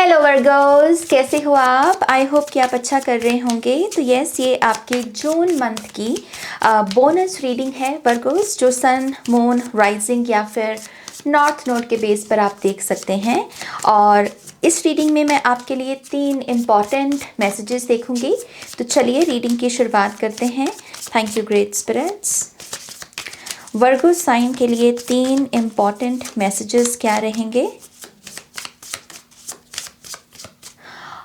Hello Virgo's, कैसे हो आप? आई होप कि आप अच्छा कर रहे होंगे। तो यस, ये आपके जून मंथ की बोनस रीडिंग है वर्गोस, जो सन, मून, राइजिंग या फिर नॉर्थ नोड के बेस पर आप देख सकते हैं। और इस रीडिंग में मैं आपके लिए 3 इम्पॉर्टेंट मैसेजेस देखूंगी। तो चलिए रीडिंग की शुरुआत करते हैं। Thank you great spirits. Virgo sign के लिए 3 इम्पॉर्टेंट मैसेजेस क्या रहेंगे?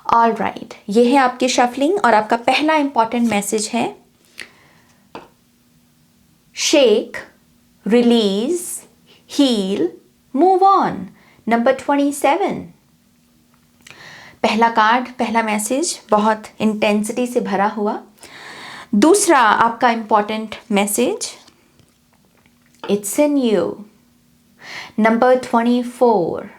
ऑल राइट, ये है आपकी शफलिंग और आपका पहला इंपॉर्टेंट मैसेज है shake, release, heal, move on, number 27। पहला कार्ड, पहला मैसेज बहुत इंटेंसिटी से भरा हुआ। दूसरा आपका important message, it's in you, number 24।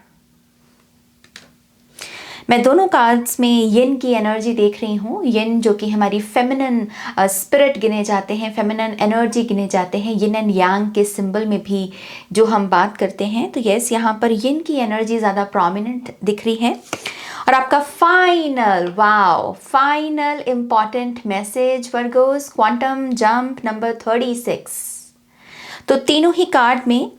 मैं दोनों कार्ड्स में यिन की एनर्जी देख रही हूँ। यिन जो कि हमारी फेमिनिन स्पिरिट गिने जाते हैं, फेमिनिन एनर्जी गिने जाते हैं। यिन एंड यांग के सिंबल में भी जो हम बात करते हैं, तो यस, यहाँ पर यिन की एनर्जी ज़्यादा प्रोमिनेंट दिख रही है। और आपका final important message Virgo's, quantum jump, number 36। तो तीनों ही कार्ड में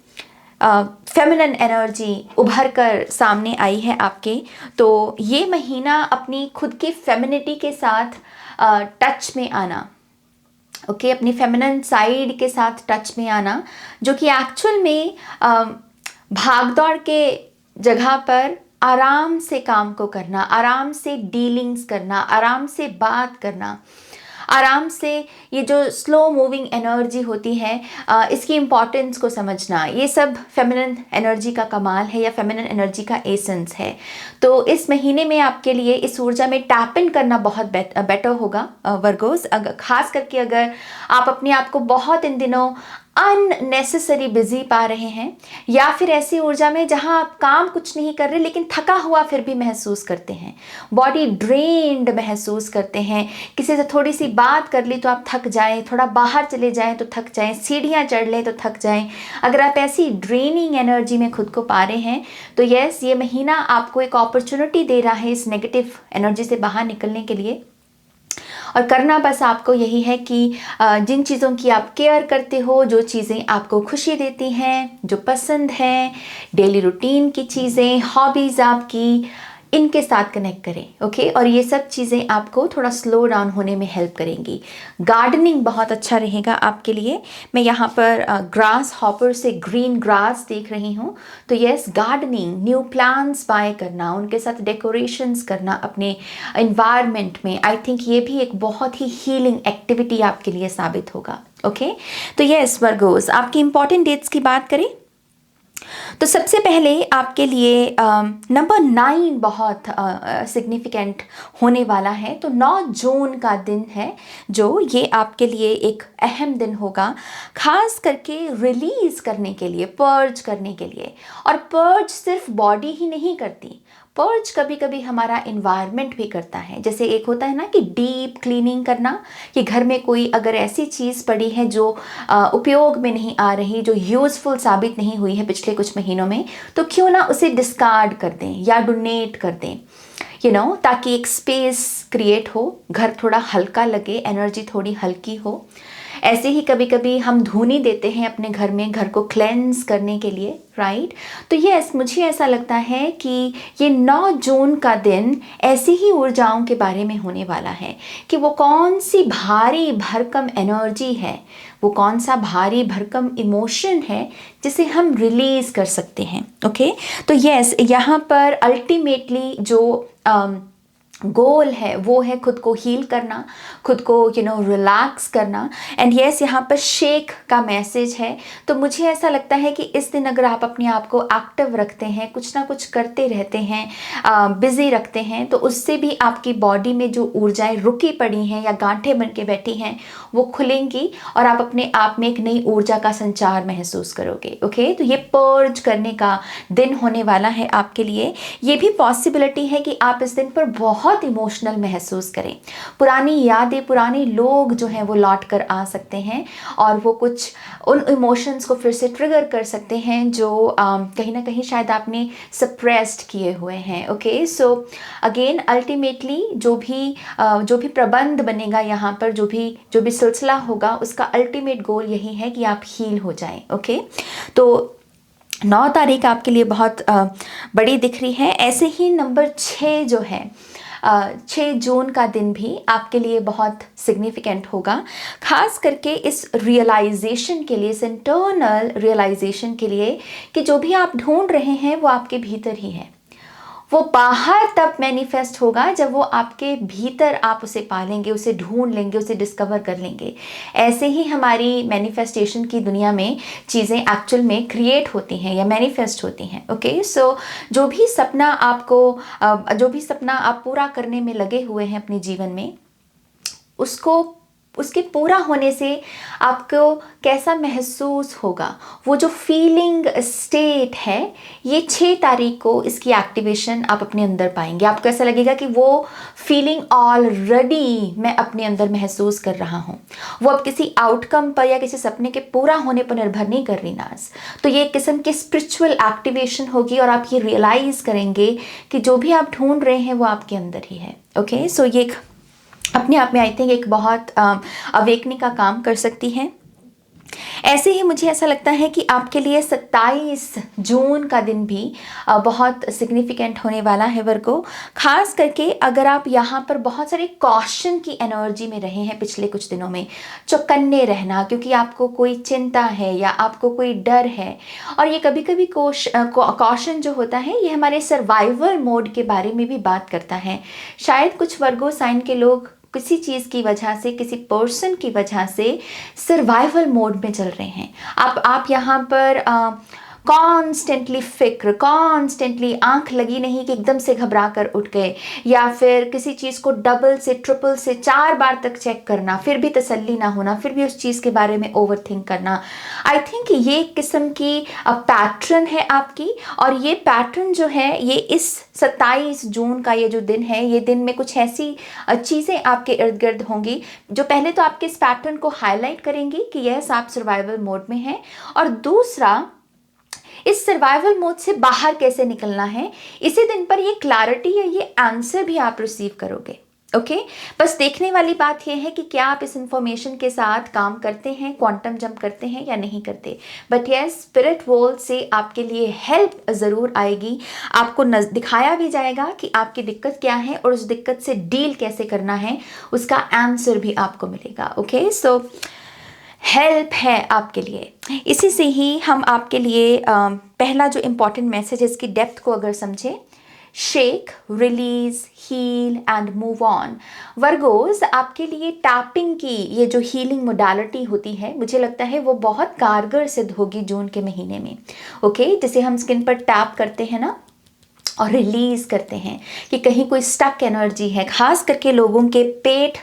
फेमिनिन एनर्जी उभर कर सामने आई है आपके। तो ये महीना अपनी खुद की फेमिनिटी के साथ टच में आना, ओके, अपनी फेमिनिन साइड के साथ टच में आना, जो कि एक्चुअल में भागदौड़ के जगह पर आराम से काम को करना, आराम से डीलिंग्स करना, आराम से बात करना, आराम से ये जो स्लो मूविंग एनर्जी होती है, इसकी इम्पॉर्टेंस को समझना, ये सब फेमिनिन एनर्जी का कमाल है या फेमिनिन एनर्जी का एसेंस है। तो इस महीने में आपके लिए इस ऊर्जा में टैप इन करना बहुत बेटर होगा वर्गोस। खास करके अगर आप अपने आप को बहुत इन दिनों अननेसेसरी बिजी पा रहे हैं, या फिर ऐसी ऊर्जा में जहां आप काम कुछ नहीं कर रहे लेकिन थका हुआ फिर भी महसूस करते हैं, बॉडी ड्रेन्ड महसूस करते हैं, किसी से थोड़ी सी बात कर ली तो आप थक जाएं, थोड़ा बाहर चले जाएं तो थक जाएं, सीढ़ियां चढ़ लें तो थक जाएं। अगर आप ऐसी ड्रेनिंग एनर्जी में खुद को पा रहे हैं, तो यस, ये महीना आपको एक अपॉर्चुनिटी दे रहा है इस नेगेटिव एनर्जी से बाहर निकलने के लिए। और करना बस आपको यही है कि जिन चीज़ों की आप केयर करते हो, जो चीज़ें आपको खुशी देती हैं, जो पसंद है, डेली रूटीन की चीज़ें, हॉबीज़ आपकी, इनके साथ कनेक्ट करें, ओके। और ये सब चीज़ें आपको थोड़ा स्लो डाउन होने में हेल्प करेंगी। गार्डनिंग बहुत अच्छा रहेगा आपके लिए। मैं यहाँ पर ग्रास हॉपर से ग्रीन ग्रास देख रही हूँ। तो yes, gardening, new plants by करना, उनके साथ डेकोरेशंस करना अपने इन्वायरमेंट में, आई थिंक ये भी एक बहुत ही हीलिंग एक्टिविटी आपके लिए साबित होगा, ओके। तो यस वर्गोस, आपकी इंपॉर्टेंट डेट्स की बात करें तो सबसे पहले आपके लिए नंबर 9 बहुत सिग्निफिकेंट होने वाला है। तो 9 जून का दिन है, जो ये आपके लिए एक अहम दिन होगा, खास करके रिलीज करने के लिए, पर्ज करने के लिए। और पर्ज सिर्फ बॉडी ही नहीं करती, पर्ज कभी कभी हमारा इन्वायरमेंट भी करता है। जैसे एक होता है ना कि डीप क्लीनिंग करना, कि घर में कोई अगर ऐसी चीज़ पड़ी है जो उपयोग में नहीं आ रही, जो यूज़फुल साबित नहीं हुई है पिछले कुछ महीनों में, तो क्यों ना उसे डिस्कार्ड कर दें या डोनेट कर दें, ताकि एक स्पेस क्रिएट हो, घर थोड़ा हल्का लगे, एनर्जी थोड़ी हल्की हो। ऐसे ही कभी कभी हम धूनी देते हैं अपने घर में, घर को क्लेंस करने के लिए, राइट। तो यस, मुझे ऐसा लगता है कि ये 9 जून का दिन ऐसी ही ऊर्जाओं के बारे में होने वाला है कि वो कौन सी भारी भरकम एनर्जी है, वो कौन सा भारी भरकम इमोशन है जिसे हम रिलीज कर सकते हैं, ओके। तो यस, यहाँ पर अल्टीमेटली जो गोल है वो है खुद को हील करना, खुद को रिलैक्स करना। एंड यस, यहाँ पर शेक का मैसेज है। तो मुझे ऐसा लगता है कि इस दिन अगर आप अपने आप को एक्टिव रखते हैं, कुछ ना कुछ करते रहते हैं, बिजी रखते हैं, तो उससे भी आपकी बॉडी में जो ऊर्जाएं रुकी पड़ी हैं या गांठें बन के बैठी हैं, वो खुलेंगी और आप अपने आप में एक नई ऊर्जा का संचार महसूस करोगे, ओके। तो ये पर्ज करने का दिन होने वाला है आपके लिए। ये भी पॉसिबिलिटी है कि आप इस दिन पर बहुत बहुत इमोशनल महसूस करें। पुरानी यादें, पुराने लोग जो हैं वो लौट कर आ सकते हैं और वो कुछ उन इमोशंस को फिर से ट्रिगर कर सकते हैं जो कहीं ना कहीं शायद आपने सप्रेस्ड किए हुए हैं। ओके, सो अगेन अल्टीमेटली जो भी प्रबंध बनेगा यहाँ पर, जो भी सिलसिला होगा, उसका अल्टीमेट गोल यही है कि आप हील हो जाएं। ओके, तो 9 तारीख आपके लिए बहुत बड़ी दिख रही है। ऐसे ही नंबर 6 जो है, 6 जून का दिन भी आपके लिए बहुत सिग्निफिकेंट होगा, खास करके इस रियलाइजेशन के लिए, इस इंटरनल रियलाइजेशन के लिए कि जो भी आप ढूंढ रहे हैं वो आपके भीतर ही है। वो बाहर तब मैनिफेस्ट होगा जब वो आपके भीतर आप उसे पालेंगे, उसे ढूंढ लेंगे, उसे डिस्कवर कर लेंगे। ऐसे ही हमारी मैनिफेस्टेशन की दुनिया में चीज़ें एक्चुअल में क्रिएट होती हैं या मैनिफेस्ट होती हैं। ओके, सो जो भी सपना आप पूरा करने में लगे हुए हैं अपने जीवन में, उसके पूरा होने से आपको कैसा महसूस होगा, वो जो फीलिंग स्टेट है, ये 6 तारीख को इसकी एक्टिवेशन आप अपने अंदर पाएंगे। आपको ऐसा लगेगा कि वो फीलिंग ऑलरेडी मैं अपने अंदर महसूस कर रहा हूँ। वो अब किसी आउटकम पर या किसी सपने के पूरा होने पर निर्भर नहीं कर रही नाज। तो ये एक किस्म की स्पिरिचुअल एक्टिवेशन होगी और आप ये रियलाइज करेंगे कि जो भी आप ढूंढ रहे हैं वो आपके अंदर ही है। ओके, सो ये अपने आप में आई थिंक एक बहुत अवेकनिंग का काम कर सकती है। ऐसे ही मुझे ऐसा लगता है कि आपके लिए 27 जून का दिन भी बहुत सिग्निफिकेंट होने वाला है वर्गो। खास करके अगर आप यहाँ पर बहुत सारे कॉशन की एनर्जी में रहे हैं पिछले कुछ दिनों में, चौकन्ने रहना क्योंकि आपको कोई चिंता है या आपको कोई डर है। और ये कभी कभी कॉशन जो होता है ये हमारे सर्वाइवल मोड के बारे में भी बात करता है। शायद कुछ वर्गो साइन के लोग किसी चीज़ की वजह से, किसी पर्सन की वजह से सर्वाइवल मोड में चल रहे हैं। आप यहाँ पर कॉन्स्टेंटली फिक्र, कॉन्स्टेंटली आंख लगी नहीं कि एकदम से घबरा कर उठ गए, या फिर किसी चीज़ को डबल से, ट्रिपल से, 4 बार तक चेक करना, फिर भी तसल्ली ना होना, फिर भी उस चीज़ के बारे में ओवर थिंक करना। आई थिंक ये एक किस्म की पैटर्न है आपकी, और ये पैटर्न जो है ये इस 27 जून का ये जो दिन है, ये दिन में कुछ ऐसी चीज़ें आपके इर्द गिर्द होंगी जो पहले तो आपके इस पैटर्न को हाईलाइट करेंगी कि यस आप सर्वाइवल मोड में हैं, और दूसरा इस सर्वाइवल मोड से बाहर कैसे निकलना है। इसी दिन पर ये क्लैरिटी या ये आंसर भी आप रिसीव करोगे। ओके, बस देखने वाली बात यह है कि क्या आप इस इंफॉर्मेशन के साथ काम करते हैं, क्वांटम जंप करते हैं या नहीं करते। बट यस, स्पिरिट वर्ल्ड से आपके लिए हेल्प ज़रूर आएगी। आपको दिखाया भी जाएगा कि आपकी दिक्कत क्या है और उस दिक्कत से डील कैसे करना है, उसका आंसर भी आपको मिलेगा। ओके, सो हेल्प है आपके लिए। इसी से ही हम आपके लिए पहला जो इम्पॉर्टेंट मैसेज है, इसकी डेप्थ को अगर समझें, shake, release, heal and move on. Virgos, आपके लिए टैपिंग की ये जो हीलिंग मोडालिटी होती है, मुझे लगता है वो बहुत कारगर सिद्ध होगी जून के महीने में। ओके, जैसे हम स्किन पर टैप करते हैं ना और रिलीज करते हैं कि कहीं कोई स्टक एनर्जी है, खास करके लोगों के पेट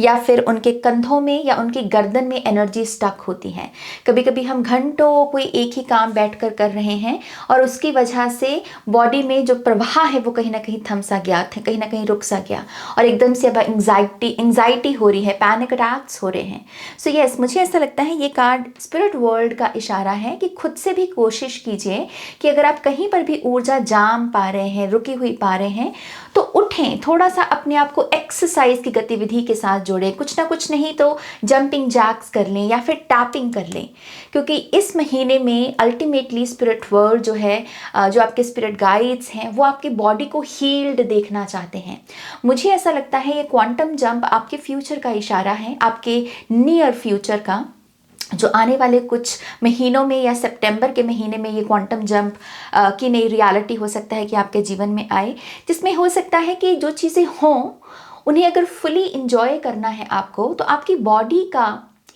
या फिर उनके कंधों में या उनकी गर्दन में एनर्जी स्टक होती है। कभी कभी हम घंटों कोई एक ही काम बैठकर कर रहे हैं और उसकी वजह से बॉडी में जो प्रवाह है वो कहीं ना कहीं थम सा गया, कहीं ना कहीं रुक सा गया, और एकदम से अब एंग्जाइटी हो रही है, पैनिक अटैक्स हो रहे हैं। सो यस, मुझे ऐसा लगता है ये कार्ड स्पिरिट वर्ल्ड का इशारा है कि खुद से भी कोशिश कीजिए कि अगर आप कहीं पर भी ऊर्जा जाम पा रहे हैं, रुकी हुई पा रहे हैं, तो उठें, थोड़ा सा अपने आप को एक्सरसाइज की गतिविधि के साथ जोड़ें। कुछ ना कुछ नहीं तो जंपिंग जैक्स कर लें या फिर टैपिंग कर लें, क्योंकि इस महीने में अल्टीमेटली स्पिरिट वर्ल्ड जो है, जो आपके स्पिरिट गाइड्स हैं, वो आपकी बॉडी को हील्ड देखना चाहते हैं। मुझे ऐसा लगता है ये क्वांटम जंप आपके फ्यूचर का इशारा है, आपके नियर फ्यूचर का, जो आने वाले कुछ महीनों में या सितंबर के महीने में ये क्वांटम जंप की नई रियलिटी हो सकता है कि आपके जीवन में आए, जिसमें हो सकता है कि जो चीज़ें हों उन्हें अगर फुली इंजॉय करना है आपको, तो आपकी बॉडी का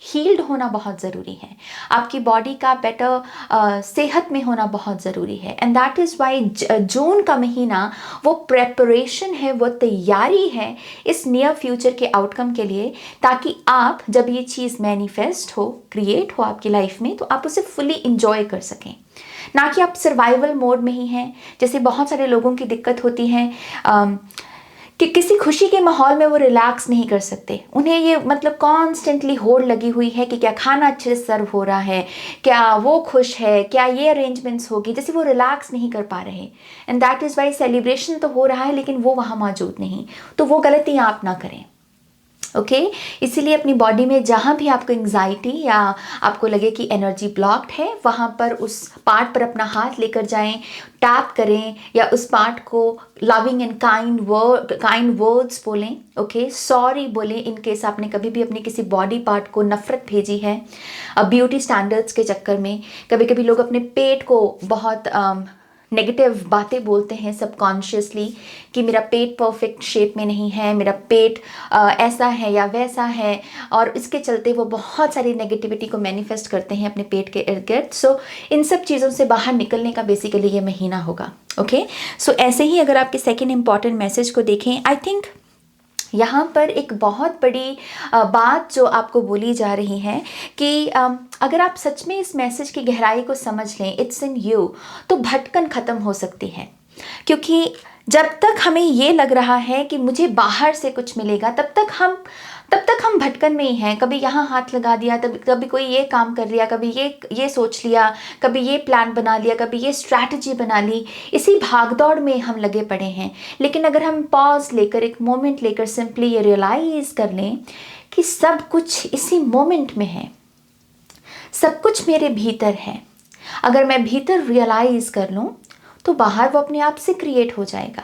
हील्ड होना बहुत ज़रूरी है, आपकी बॉडी का बेटर सेहत में होना बहुत ज़रूरी है। एंड दैट इज़ वाई जून का महीना वो प्रेपरेशन है, वो तैयारी है इस नियर फ्यूचर के आउटकम के लिए, ताकि आप जब ये चीज़ मैनिफेस्ट हो, क्रिएट हो आपकी लाइफ में, तो आप उसे फुली इंजॉय कर सकें, ना कि आप सर्वाइवल मोड में ही हैं। जैसे बहुत सारे लोगों की दिक्कत होती है कि किसी खुशी के माहौल में वो रिलैक्स नहीं कर सकते। उन्हें ये मतलब कॉन्स्टेंटली होड़ लगी हुई है कि क्या खाना अच्छे से सर्व हो रहा है, क्या वो खुश है, क्या ये अरेंजमेंट्स होगी, जैसे वो रिलैक्स नहीं कर पा रहे। And that is why celebration तो हो रहा है लेकिन वो वहाँ मौजूद नहीं। तो वो गलती आप ना करें, ओके इसीलिए अपनी बॉडी में जहाँ भी आपको एंग्जाइटी या आपको लगे कि एनर्जी ब्लॉक्ड है, वहाँ पर उस पार्ट पर अपना हाथ लेकर जाएं, टैप करें या उस पार्ट को लविंग एंड काइंड वर्ड्स बोलें, ओके सॉरी बोलें इन केस आपने कभी भी अपने किसी बॉडी पार्ट को नफरत भेजी है ब्यूटी स्टैंडर्ड्स के चक्कर में। कभी कभी लोग अपने पेट को बहुत नेगेटिव बातें बोलते हैं सबकॉन्शियसली कि मेरा पेट परफेक्ट शेप में नहीं है, मेरा पेट ऐसा है या वैसा है, और इसके चलते वो बहुत सारी नेगेटिविटी को मैनिफेस्ट करते हैं अपने पेट के इर्द गिर्द। सो इन सब चीज़ों से बाहर निकलने का बेसिकली ये महीना होगा, ओके सो ऐसे ही अगर आपके सेकेंड इंपॉर्टेंट मैसेज को देखें, आई थिंक यहाँ पर एक बहुत बड़ी बात जो आपको बोली जा रही है कि अगर आप सच में इस मैसेज की गहराई को समझ लें, इट्स इन यू, तो भटकन ख़त्म हो सकती है। क्योंकि जब तक हमें ये लग रहा है कि मुझे बाहर से कुछ मिलेगा, तब तक हम भटकन में ही हैं। कभी यहाँ हाथ लगा दिया, कभी कोई ये काम कर लिया, कभी ये सोच लिया, कभी ये प्लान बना लिया, कभी ये स्ट्रैटेजी बना ली, इसी भागदौड़ में हम लगे पड़े हैं। लेकिन अगर हम पॉज लेकर, एक मोमेंट लेकर सिंपली ये रियलाइज़ कर लें कि सब कुछ इसी मोमेंट में है, सब कुछ मेरे भीतर है, अगर मैं भीतर रियलाइज़ कर लूँ तो बाहर वो अपने आप से क्रिएट हो जाएगा,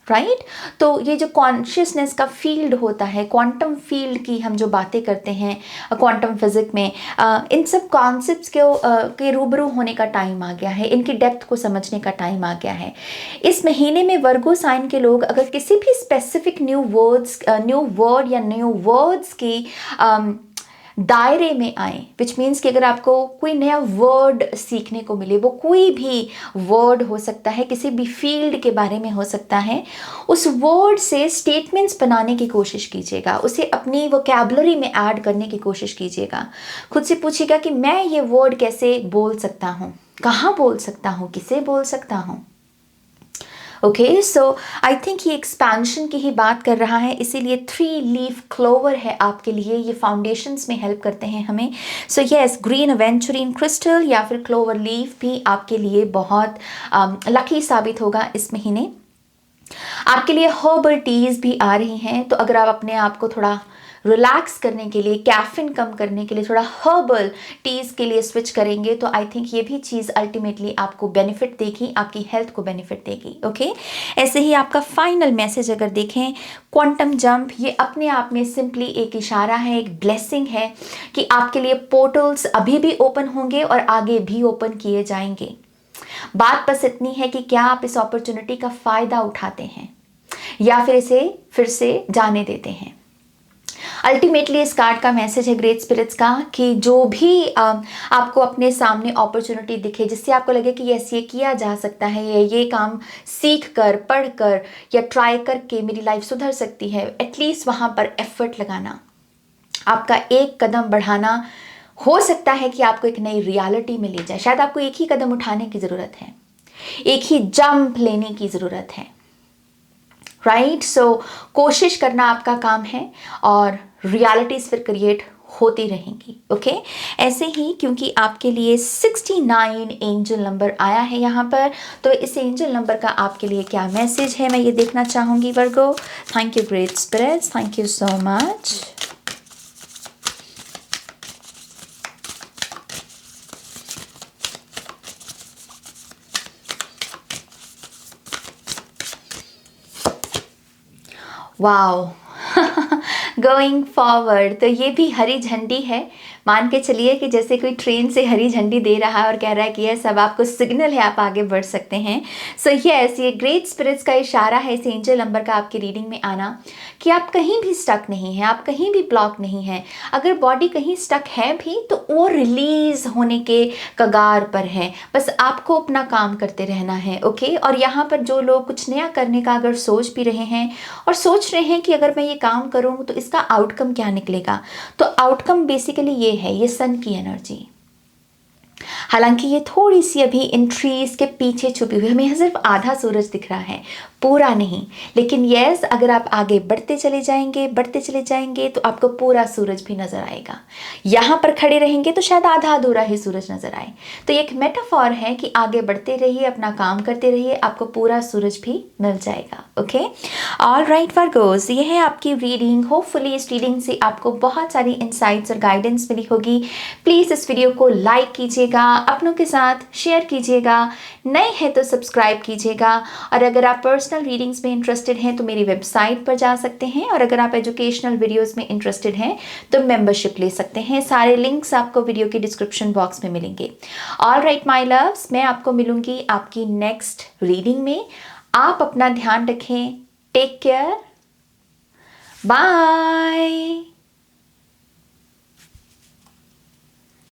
राइट तो ये जो कॉन्शियसनेस का फील्ड होता है, क्वांटम फील्ड की हम जो बातें करते हैं क्वांटम फिजिक्स में, इन सब कॉन्सेप्ट्स के रूबरू होने का टाइम आ गया है, इनकी डेप्थ को समझने का टाइम आ गया है। इस महीने में वर्गो साइन के लोग अगर किसी भी स्पेसिफिक न्यू वर्ड या न्यू वर्ड्स की दायरे में आए, विच मीन्स कि अगर आपको कोई नया वर्ड सीखने को मिले, वो कोई भी वर्ड हो सकता है, किसी भी फील्ड के बारे में हो सकता है, उस वर्ड से स्टेटमेंट्स बनाने की कोशिश कीजिएगा, उसे अपनी वोकैबुलरी में ऐड करने की कोशिश कीजिएगा। खुद से पूछिएगा कि मैं ये वर्ड कैसे बोल सकता हूँ, कहाँ बोल सकता हूँ, किसे बोल सकता हूँ। ओके सो आई थिंक ये एक्सपेंशन की ही बात कर रहा है, इसीलिए 3 लीफ क्लोवर है आपके लिए, ये फाउंडेशंस में हेल्प करते हैं हमें। सो यस, ग्रीन एवेंचुरीन क्रिस्टल या फिर क्लोवर लीफ भी आपके लिए बहुत लकी साबित होगा इस महीने। आपके लिए हर्बल टीज भी आ रही हैं, तो अगर आप अपने आप को थोड़ा रिलैक्स करने के लिए, कैफीन कम करने के लिए थोड़ा हर्बल टीज के लिए स्विच करेंगे, तो आई थिंक ये भी चीज़ अल्टीमेटली आपको बेनिफिट देगी, आपकी हेल्थ को बेनिफिट देगी, ओके ऐसे ही आपका फाइनल मैसेज अगर देखें, क्वांटम जंप, ये अपने आप में सिंपली एक इशारा है, एक ब्लेसिंग है कि आपके लिए पोर्टल्स अभी भी ओपन होंगे और आगे भी ओपन किए जाएंगे। बात बस इतनी है कि क्या आप इस अपॉर्चुनिटी का फ़ायदा उठाते हैं या फिर इसे फिर से जाने देते हैं। अल्टीमेटली इस कार्ड का मैसेज है ग्रेट स्पिरिट्स का कि जो भी आपको अपने सामने अपॉर्चुनिटी दिखे, जिससे आपको लगे कि यस ये किया जा सकता है, ये काम सीख कर, पढ़ कर या ट्राई करके मेरी लाइफ सुधर सकती है, एटलीस्ट वहाँ पर एफर्ट लगाना, आपका एक कदम बढ़ाना हो सकता है कि आपको एक नई रियलिटी में ले जाए। शायद आपको एक ही कदम उठाने की ज़रूरत है, एक ही जंप लेने की ज़रूरत है, राइट सो कोशिश करना आपका काम है और रियलिटीज़ फिर क्रिएट होती रहेंगी, ओके ऐसे ही क्योंकि आपके लिए 69 एंजल नंबर आया है यहाँ पर, तो इस एंजल नंबर का आपके लिए क्या मैसेज है मैं ये देखना चाहूँगी Virgo. Thank you great spirits, thank you so much. Wow going forward, तो ये भी हरी झंडी है। मान के चलिए कि जैसे कोई ट्रेन से हरी झंडी दे रहा है और कह रहा है कि यह सब आपको सिग्नल है, आप आगे बढ़ सकते हैं। सो यस, ये ग्रेट स्पिरिट्स का इशारा है इस एंजल नंबर का आपकी रीडिंग में आना कि आप कहीं भी स्टक नहीं हैं, आप कहीं भी ब्लॉक नहीं हैं। अगर बॉडी कहीं स्टक है भी तो वो रिलीज होने के कगार पर है, बस आपको अपना काम करते रहना है, ओके और यहाँ पर जो लोग कुछ नया करने का अगर सोच भी रहे हैं और सोच रहे हैं कि अगर मैं ये काम करूँ तो इसका आउटकम क्या निकलेगा, तो आउटकम बेसिकली ये है, ये सन की एनर्जी, हालांकि ये थोड़ी सी अभी इन ट्रीज के पीछे छुपी हुई, हमें यहाँ सिर्फ आधा सूरज दिख रहा है, पूरा नहीं। लेकिन यस, अगर आप आगे बढ़ते चले जाएंगे तो आपको पूरा सूरज भी नजर आएगा। यहाँ पर खड़े रहेंगे तो शायद आधा अधूरा ही सूरज नजर आए। तो ये एक मेटाफॉर है कि आगे बढ़ते रहिए, अपना काम करते रहिए, आपको पूरा सूरज भी मिल जाएगा। ओके, ऑल राइट वर्गोस, ये है आपकी रीडिंग। होपफुली इस रीडिंग से आपको बहुत सारी इंसाइट्स और गाइडेंस मिली होगी। प्लीज़ इस वीडियो को लाइक कीजिएगा, अपनों के साथ शेयर कीजिएगा, नए हैं तो सब्सक्राइब कीजिएगा। और अगर आप पर्सनल रीडिंग्स में इंटरेस्टेड हैं तो मेरी वेबसाइट पर जा सकते हैं, और अगर आप एजुकेशनल वीडियोस में इंटरेस्टेड हैं तो मेंबरशिप ले सकते हैं। सारे लिंक्स आपको वीडियो के डिस्क्रिप्शन बॉक्स में मिलेंगे। ऑल राइट माय लव्स, मैं आपको मिलूंगी आपकी नेक्स्ट रीडिंग में। आप अपना ध्यान रखें। Take care, bye.